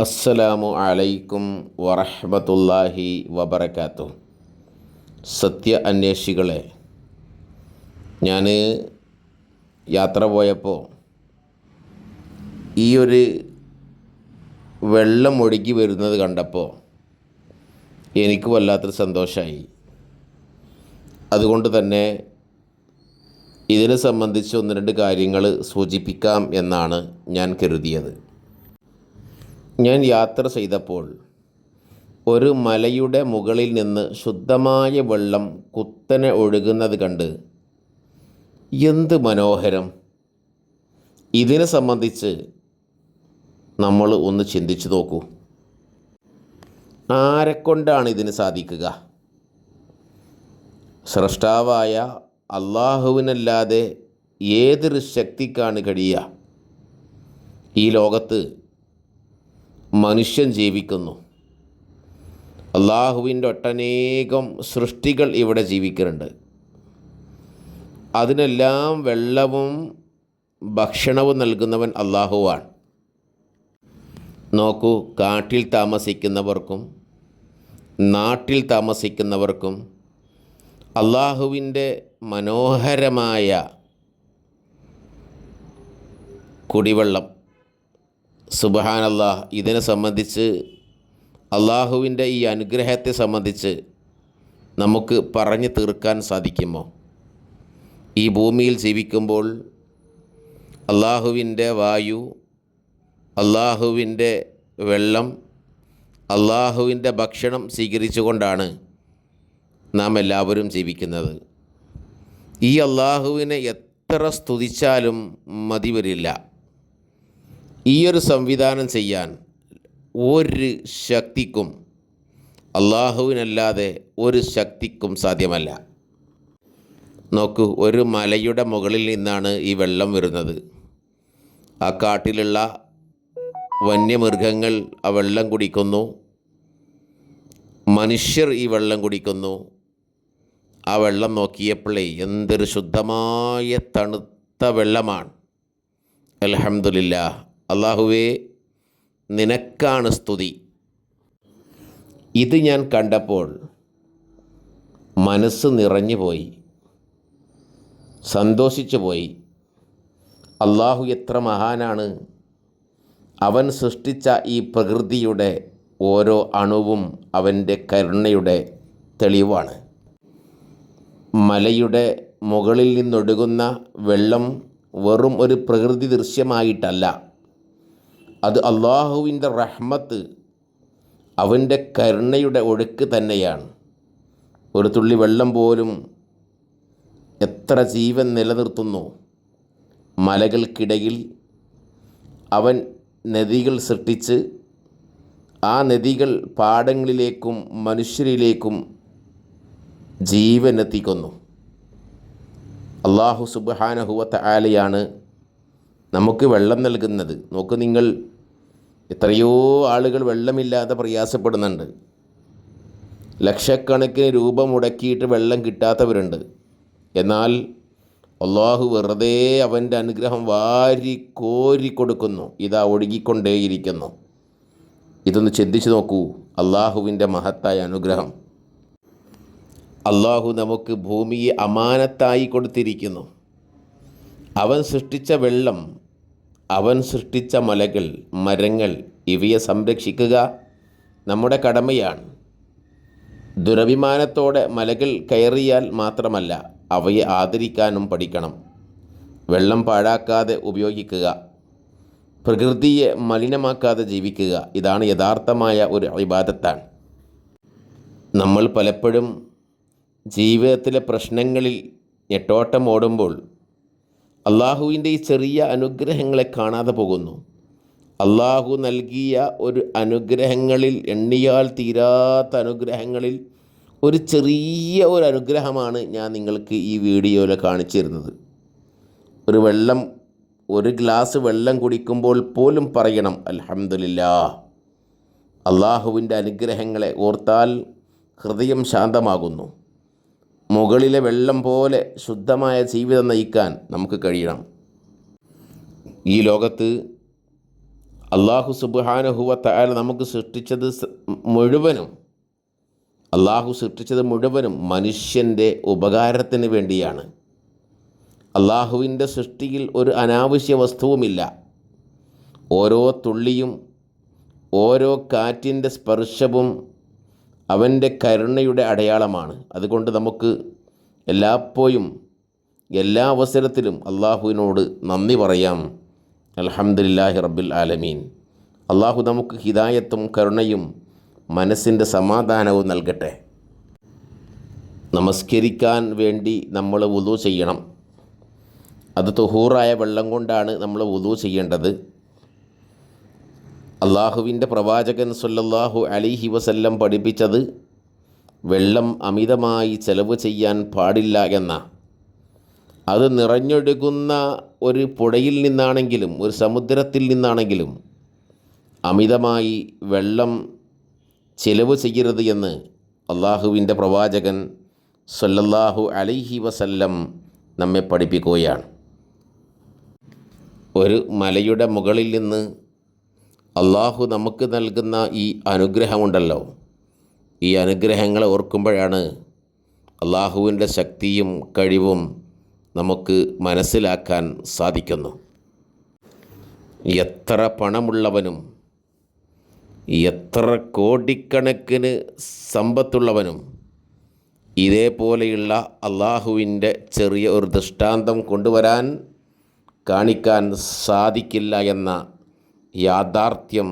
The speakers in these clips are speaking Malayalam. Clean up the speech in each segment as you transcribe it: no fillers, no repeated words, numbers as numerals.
അസ്സലാമു അലൈക്കും വറഹ്മത്തുള്ളാഹി വബറകാതുഹു. സത്യ അന്വേഷികളെ, ഞാൻ യാത്ര പോയപ്പോൾ ഈ ഒരു വെള്ളം ഒഴുകി വരുന്നത് കണ്ടപ്പോൾ എനിക്ക് വല്ലാത്തൊരു സന്തോഷമായി. അതുകൊണ്ട് തന്നെ ഇതിനെ സംബന്ധിച്ച് ഒന്ന് രണ്ട് കാര്യങ്ങൾ സൂചിപ്പിക്കാം എന്നാണ് ഞാൻ കരുതിയത്. ഞാൻ യാത്ര ചെയ്തപ്പോൾ ഒരു മലയുടെ മുകളിൽ നിന്ന് ശുദ്ധമായ വെള്ളം കുത്തനെ ഒഴുകുന്നത് കണ്ട് എന്ത് മനോഹരം! ഇതിനെ സംബന്ധിച്ച് നമ്മൾ ഒന്ന് ചിന്തിച്ചു നോക്കൂ. ആരെക്കൊണ്ടാണ് ഇതിന് സാധിക്കുക? സ്രഷ്ടാവായ അള്ളാഹുവിനല്ലാതെ ഏതൊരു ശക്തിക്കാണ് കഴിയുക? ഈ ലോകത്ത് മനുഷ്യൻ ജീവിക്കുന്നു. അള്ളാഹുവിൻ്റെ ഒട്ടനേകം സൃഷ്ടികൾ ഇവിടെ ജീവിക്കുന്നുണ്ട്. അതിനെല്ലാം വെള്ളവും ഭക്ഷണവും നൽകുന്നവൻ അള്ളാഹുവാണ്. നോക്കൂ, കാട്ടിൽ താമസിക്കുന്നവർക്കും നാട്ടിൽ താമസിക്കുന്നവർക്കും അള്ളാഹുവിൻ്റെ മനോഹരമായ കുടിവെള്ളം, സുബ്ഹാനല്ലാഹ്, ഇതിനെ സംബന്ധിച്ച് അള്ളാഹുവിൻ്റെ ഈ അനുഗ്രഹത്തെ സംബന്ധിച്ച് നമുക്ക് പറഞ്ഞു തീർക്കാൻ സാധിക്കുമോ? ഈ ഭൂമിയിൽ ജീവിക്കുമ്പോൾ അള്ളാഹുവിൻ്റെ വായു, അള്ളാഹുവിൻ്റെ വെള്ളം, അള്ളാഹുവിൻ്റെ ഭക്ഷണം സ്വീകരിച്ചുകൊണ്ടാണ് നാം എല്ലാവരും ജീവിക്കുന്നത്. ഈ അള്ളാഹുവിനെ എത്ര സ്തുതിച്ചാലും മതി വരില്ല. ഈ ഒരു സംവിധാനം ചെയ്യാൻ ഒരു ശക്തിക്കും, അള്ളാഹുവിനല്ലാതെ ഒരു ശക്തിക്കും സാധ്യമല്ല. നോക്കൂ, ഒരു മലയുടെ മുകളിൽ നിന്നാണ് ഈ വെള്ളം വരുന്നത്. ആ കാട്ടിലുള്ള വന്യമൃഗങ്ങൾ ആ വെള്ളം കുടിക്കുന്നു, മനുഷ്യർ ഈ വെള്ളം കുടിക്കുന്നു. ആ വെള്ളം നോക്കിയപ്പോഴേ എന്തൊരു ശുദ്ധമായ തണുത്ത വെള്ളമാണ്. അൽഹംദുലില്ലാഹ്, അള്ളാഹുവേ നിനക്കാണ് സ്തുതി. ഇത് ഞാൻ കണ്ടപ്പോൾ മനസ്സ് നിറഞ്ഞു പോയി, സന്തോഷിച്ചു പോയി. അള്ളാഹു എത്ര മഹാനാണ്! അവൻ സൃഷ്ടിച്ച ഈ പ്രകൃതിയുടെ ഓരോ അണുവും അവൻ്റെ കരുണയുടെ തെളിവാണ്. മലയുടെ മുകളിൽ നിന്നൊഴുകുന്ന വെള്ളം വെറും ഒരു പ്രകൃതി ദൃശ്യമായിട്ടല്ല, അത് അള്ളാഹുവിൻ്റെ റഹ്മത്ത്, അവൻ്റെ കരുണയുടെ ഒഴുക്ക് തന്നെയാണ്. ഒരു തുള്ളി വെള്ളം പോലും എത്ര ജീവൻ നിലനിർത്തുന്നു. മലകൾക്കിടയിൽ അവൻ നദികൾ സൃഷ്ടിച്ച് ആ നദികൾ പാടങ്ങളിലേക്കും മനുഷ്യരിലേക്കും ജീവൻ എത്തിക്കുന്നു. അള്ളാഹു സുബ്ഹാനഹു വ തആലയാണ് നമുക്ക് വെള്ളം നൽകുന്നത്. നോക്ക് നിങ്ങൾ, എത്രയോ ആളുകൾ വെള്ളമില്ലാതെ പ്രയാസപ്പെടുന്നുണ്ട്. ലക്ഷക്കണക്കിന് രൂപ മുടക്കിയിട്ട് വെള്ളം കിട്ടാത്തവരുണ്ട്. എന്നാൽ അള്ളാഹു വെറുതെ അവൻ്റെ അനുഗ്രഹം വാരി കോരി കൊടുക്കുന്നു. ഇതാ ഒഴുകിക്കൊണ്ടേയിരിക്കുന്നു. ഇതൊന്ന് ചിന്തിച്ചു നോക്കൂ, അള്ളാഹുവിൻ്റെ മഹത്തായ അനുഗ്രഹം. അള്ളാഹു നമുക്ക് ഭൂമിയെ അമാനത്തായി കൊടുത്തിരിക്കുന്നു. അവൻ സൃഷ്ടിച്ച വെള്ളം, അവൻ സൃഷ്ടിച്ച മലകൾ, മരങ്ങൾ, ഇവയെ സംരക്ഷിക്കുക നമ്മുടെ കടമയാണ്. ദുരഭിമാനത്തോടെ മലകൾ കയറിയാൽ മാത്രമല്ല, അവയെ ആദരിക്കാനും പഠിക്കണം. വെള്ളം പാഴാക്കാതെ ഉപയോഗിക്കുക, പ്രകൃതിയെ മലിനമാക്കാതെ ജീവിക്കുക. ഇതാണ് യഥാർത്ഥമായ ഒരു ഇബാദത്താണ്. നമ്മൾ പലപ്പോഴും ജീവിതത്തിലെ പ്രശ്നങ്ങളിൽ ഞെട്ടോട്ടം ഓടുമ്പോൾ അള്ളാഹുവിൻ്റെ ഈ ചെറിയ അനുഗ്രഹങ്ങളെ കാണാതെ പോകുന്നു. അള്ളാഹു നൽകിയ ഒരു അനുഗ്രഹങ്ങളിൽ, എണ്ണിയാൽ തീരാത്ത അനുഗ്രഹങ്ങളിൽ ഒരു ചെറിയ ഒരു അനുഗ്രഹമാണ് ഞാൻ നിങ്ങൾക്ക് ഈ വീഡിയോയിൽ കാണിച്ചു തരുന്നത്. ഒരു ഗ്ലാസ് വെള്ളം കുടിക്കുമ്പോൾ പോലും പറയണം അൽഹംദുലില്ലാഹ്. അള്ളാഹുവിൻ്റെ അനുഗ്രഹങ്ങളെ ഓർത്താൽ ഹൃദയം ശാന്തമാകുന്നു. മുകളിലെ വെള്ളം പോലെ ശുദ്ധമായ ജീവിതം നയിക്കാൻ നമുക്ക് കഴിയണം. ഈ ലോകത്ത് അള്ളാഹു സുബ്ഹാനഹു വ തആല നമുക്ക് സൃഷ്ടിച്ചത് മുഴുവനും മനുഷ്യൻ്റെ ഉപകാരത്തിന് വേണ്ടിയാണ്. അള്ളാഹുവിൻ്റെ സൃഷ്ടിയിൽ ഒരു അനാവശ്യ വസ്തുവുമില്ല. ഓരോ തുള്ളിയും ഓരോ കാറ്റിൻ്റെ സ്പർശവും അവൻ്റെ കരുണയുടെ അടയാളമാണ്. അതുകൊണ്ട് നമുക്ക് എല്ലായ്പ്പോഴും എല്ലാ അവസരത്തിലും അള്ളാഹുവിനോട് നന്ദി പറയാം. അൽഹംദുലില്ലാഹി റബ്ബിൽ ആലമീൻ. അള്ളാഹു നമുക്ക് ഹിദായത്തും കരുണയും മനസ്സിൻ്റെ സമാധാനവും നൽകട്ടെ. നമസ്കരിക്കാൻ വേണ്ടി നമ്മൾ വുളു ചെയ്യണം. അത് തുഹൂറായ വെള്ളം കൊണ്ടാണ് നമ്മൾ വുളു ചെയ്യേണ്ടത്. അള്ളാഹുവിൻ്റെ പ്രവാചകൻ സ്വല്ലല്ലാഹു അലൈഹി വസല്ലം പഠിപ്പിച്ചത് വെള്ളം അമിതമായി ചെലവ് ചെയ്യാൻ പാടില്ല എന്ന. അത് നിറഞ്ഞൊഴുകുന്ന ഒരു പുഴയിൽ നിന്നാണെങ്കിലും ഒരു സമുദ്രത്തിൽ നിന്നാണെങ്കിലും അമിതമായി വെള്ളം ചെലവ് ചെയ്യരുത് എന്ന് അള്ളാഹുവിൻ്റെ പ്രവാചകൻ സ്വല്ലല്ലാഹു അലൈഹി വസല്ലം നമ്മെ പഠിപ്പിക്കുകയാണ്. ഒരു മലയുടെ മുകളിൽ നിന്ന് അള്ളാഹു നമുക്ക് നൽകുന്ന ഈ അനുഗ്രഹമുണ്ടല്ലോ, ഈ അനുഗ്രഹങ്ങളെ ഓർക്കുമ്പോഴാണ് അള്ളാഹുവിൻ്റെ ശക്തിയും കഴിവും നമുക്ക് മനസ്സിലാക്കാൻ സാധിക്കുന്നു. എത്ര പണമുള്ളവനും എത്ര കോടിക്കണക്കിന് സമ്പത്തുള്ളവനും ഇതേപോലെയുള്ള അള്ളാഹുവിൻ്റെ ചെറിയ ഒരു ദൃഷ്ടാന്തം കാണിക്കാൻ സാധിക്കില്ല എന്ന യാഥാർത്ഥ്യം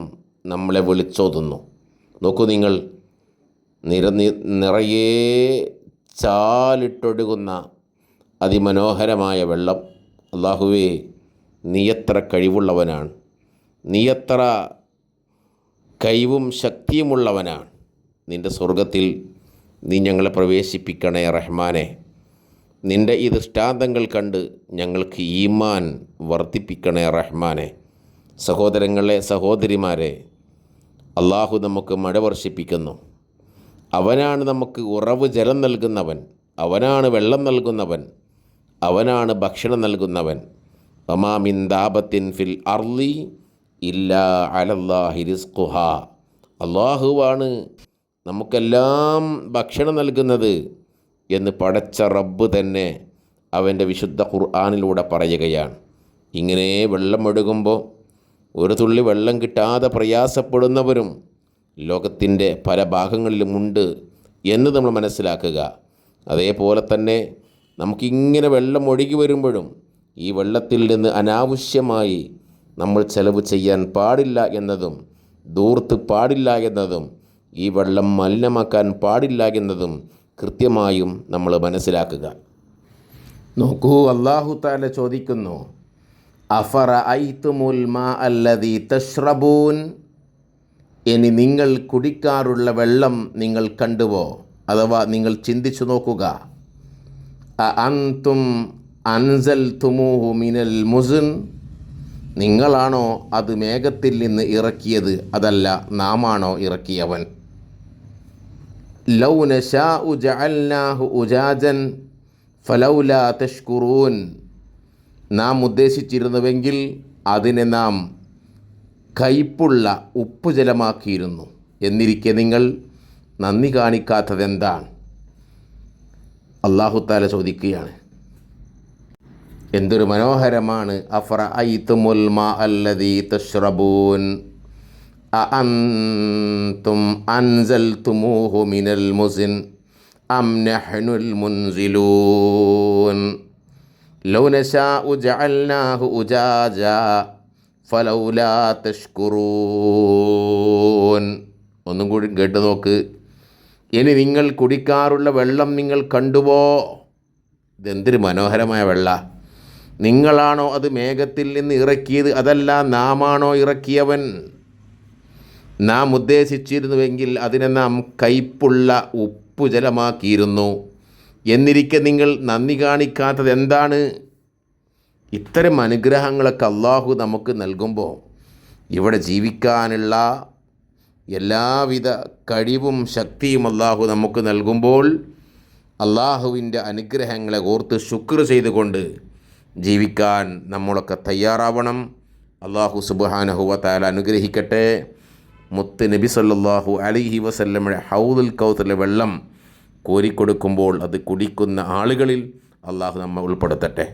നമ്മളെ വിളിച്ചോതുന്നു. നോക്കൂ, നിങ്ങൾ നിറയെ ചാലിട്ടൊഴുകുന്ന അതിമനോഹരമായ വെള്ളം. അല്ലാഹുവേ, നീ എത്ര കഴിവുള്ളവനാണ്, നീ എത്ര കഴിവും ശക്തിയുമുള്ളവനാണ്. നിൻ്റെ സ്വർഗത്തിൽ നീ ഞങ്ങളെ പ്രവേശിപ്പിക്കണേ റഹ്മാനെ. നിൻ്റെ ഈ ദൃഷ്ടാന്തങ്ങൾ കണ്ട് ഞങ്ങൾക്ക് ഈമാൻ വർദ്ധിപ്പിക്കണേ റഹ്മാനെ. സഹോദരങ്ങളെ, സഹോദരിമാരെ, അള്ളാഹു നമുക്ക് മഴ വർഷിപ്പിക്കുന്നു. അവനാണ് നമുക്ക് ഉറവ് ജലം നൽകുന്നവൻ, അവനാണ് വെള്ളം നൽകുന്നവൻ, അവനാണ് ഭക്ഷണം നൽകുന്നവൻ. വമാ മിൻ ദാബത്തിൻ ഫിൽ അർളി ഇല്ലാ അലല്ലാഹി റിസ്ഖുഹാ. അള്ളാഹുവാണ് നമുക്കെല്ലാം ഭക്ഷണം നൽകുന്നത് എന്ന് പടച്ച റബ്ബ് തന്നെ അവൻ്റെ വിശുദ്ധ ഖുർആനിലൂടെ പറയുകയാണ്. ഇങ്ങനെ വെള്ളമൊഴുകുമ്പോൾ ഒരു തുള്ളി വെള്ളം കിട്ടാതെ പ്രയാസപ്പെടുന്നവരും ലോകത്തിൻ്റെ പല ഭാഗങ്ങളിലുമുണ്ട് എന്ന് നമ്മൾ മനസ്സിലാക്കുക. അതേപോലെ തന്നെ നമുക്കിങ്ങനെ വെള്ളം ഒഴുകി വരുമ്പോഴും ഈ വെള്ളത്തിൽ നിന്ന് അനാവശ്യമായി നമ്മൾ ചെലവ് ചെയ്യാൻ പാടില്ല എന്നതും ദൂർത്ത് പാടില്ല എന്നതും ഈ വെള്ളം മലിനമാക്കാൻ പാടില്ല എന്നതും കൃത്യമായും നമ്മൾ മനസ്സിലാക്കുക. നോക്കൂ, അല്ലാഹു തആല ചോദിക്കുന്നു, അഫറഅയ്തുമുൽ മാ അല്ലദീ തശ്റബൂൻ. ഇനി നിങ്ങൾ കുടിക്കാറുള്ള വെള്ളം നിങ്ങൾ കണ്ടുവോ, അഥവാ നിങ്ങൾ ചിന്തിച്ചു നോക്കുക. അഅൻതും അൻസൽതുമൂഹു മിനൽ മുസ്ൻ. നിങ്ങളാണോ അത് മേഘത്തിൽ നിന്ന് ഇറക്കിയത്, അതല്ല നാമാണോ ഇറക്കിയവൻ? ലൗ നശാഉ ജഅൽനാഹു ഉജാജൻ ഫലൗലാ തഷ്കുറൂൻ. നാം ഉദ്ദേശിച്ചിരുന്നുവെങ്കിൽ അതിനെ നാം കയ്പുള്ള ഉപ്പുജലമാക്കിയിരുന്നു. എന്നിരിക്കെ നിങ്ങൾ നന്ദി കാണിക്കാത്തതെന്താണ്? അല്ലാഹു തആല ചോദിക്കുകയാണ്. എന്തൊരു മനോഹരമാണ്. അഫറഅയ്തുമുൽ മാ അല്ലദീ തശ്റബൂൻ അഅൻതും അൻസൽതുമൂഹു മിനൽ മുസ്ൻ അം നഹ്നുൽ മുൻസിലൂൻ ലൗ നശാഉ ജഅൽനാഹു ഉജാജാ ഫലൗലാ തഷ്കുറൂൻ. ഒന്നും കൂടി കേട്ട് നോക്ക്. ഇനി നിങ്ങൾ കുടിക്കാറുള്ള വെള്ളം നിങ്ങൾ കണ്ടുവോ? ഇതെന്തൊരു മനോഹരമായ വെള്ള. നിങ്ങളാണോ അത് മേഘത്തിൽ നിന്ന് ഇറക്കിയത്, അതല്ല നാമാണോ ഇറക്കിയവൻ? നാം ഉദ്ദേശിച്ചിരുന്നുവെങ്കിൽ അതിനെ നാം കയ്പുള്ള ഉപ്പുജലമാക്കിയിരുന്നു. എന്നിരിക്കെ നിങ്ങൾ നന്ദി കാണിക്കാത്തത് എന്താണ്? ഇത്തരം അനുഗ്രഹങ്ങളൊക്കെ അള്ളാഹു നമുക്ക് നൽകുമ്പോൾ ഇവിടെ ജീവിക്കാനുള്ള എല്ലാവിധ കഴിവും ശക്തിയും അള്ളാഹു നമുക്ക് നൽകുമ്പോൾ അള്ളാഹുവിൻ്റെ അനുഗ്രഹങ്ങളെ ഓർത്ത് ശുക്ർ ചെയ്തുകൊണ്ട് ജീവിക്കാൻ നമ്മളൊക്കെ തയ്യാറാവണം. അള്ളാഹു സുബ്ഹാനഹു വ തആല അനുഗ്രഹിക്കട്ടെ. മുത്ത് നബി സല്ലല്ലാഹു അലൈഹി വസല്ലമയുടെ ഹൗദുൽ കൗസറിലെ വെള്ളം കോരിക്കൊടുക്കുമ്പോൾ അത് കുടിക്കുന്ന ആളുകളിൽ അള്ളാഹു നമ്മെ ഉൾപ്പെടുത്തട്ടെ.